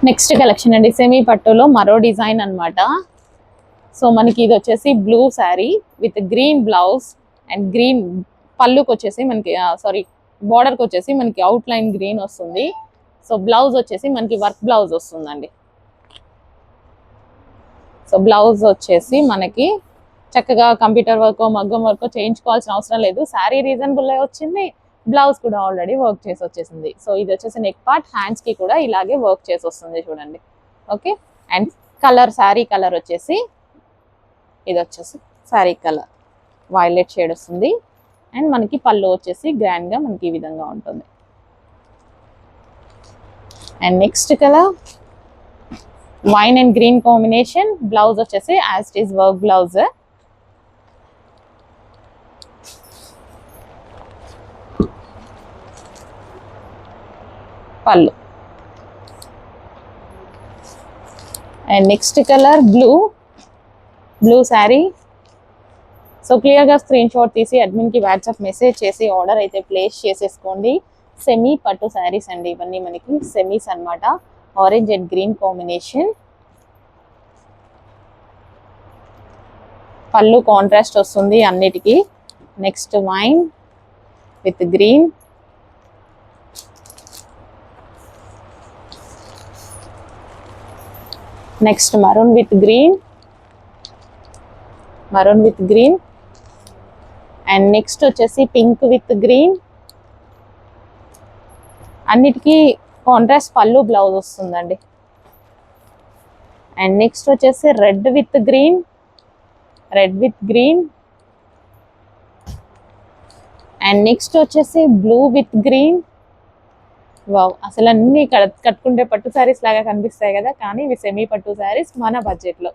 Next collection అండి, semi పట్టులో మరో డిజైన్ అన్నమాట. సో మనకి ఇది వచ్చేసి blue sari with green blouse and green పళ్ళుకి వచ్చేసి మనకి సారీ బార్డర్కి వచ్చేసి మనకి అవుట్ లైన్ గ్రీన్ వస్తుంది. సో బ్లౌజ్ వచ్చేసి మనకి వర్క్ బ్లౌజ్ వస్తుందండి. సో బ్లౌజ్ వచ్చేసి మనకి చక్కగా కంప్యూటర్ వర్క్ మగ్గం వర్క్ చేయించుకోవాల్సిన అవసరం లేదు. శారీ రీజనబుల్ వచ్చింది, బ్లౌజ్ కూడా ఆల్రెడీ వర్క్ చేసి వచ్చేసింది. సో ఇది వచ్చేసి నెక్ పార్ట్, హ్యాండ్స్ కి కూడా ఇలాగే వర్క్ చేసి వస్తుంది చూడండి. Okay, and colour saree colour వచ్చేసి ఇది వచ్చేసి శారీ కలర్ వైలెట్ షేడ్ వస్తుంది. అండ్ మనకి పళ్ళు వచ్చేసి గ్రాండ్ గా మనకి ఈ విధంగా ఉంటుంది. And next colour wine and green combination. Blouse వచ్చేసి as it is work blouse. పళ్ళు and next colour blue saree. So క్లియర్గా స్క్రీన్ షాట్ తీసి అడ్మిన్కి వాట్సాప్ మెసేజ్ చేసి ఆర్డర్ అయితే ప్లేస్ చేసేసుకోండి. సెమీ పట్టు శారీస్ అండి ఇవన్నీ, మనకి సెమీస్ అన్నమాట. Orange and green combination. పళ్ళు కాంట్రాస్ట్ వస్తుంది అన్నిటికీ. Next wine with green. Next maroon with green, maroon with green. And next వచ్చేసి పింక్ విత్ గ్రీన్. అన్నిటికీ కాంట్రాస్ట్ పళ్ళు బ్లౌజ్ వస్తుందండి. అండ్ నెక్స్ట్ వచ్చేసి red with green, red with green. And next వచ్చేసి blue with green. Wow, అసలు అన్ని కట్టుకుంటే పట్టు శారీస్ లాగా కనిపిస్తాయి కదా, కానీ ఇవి సెమీ పట్టు శారీస్ మన బడ్జెట్లో.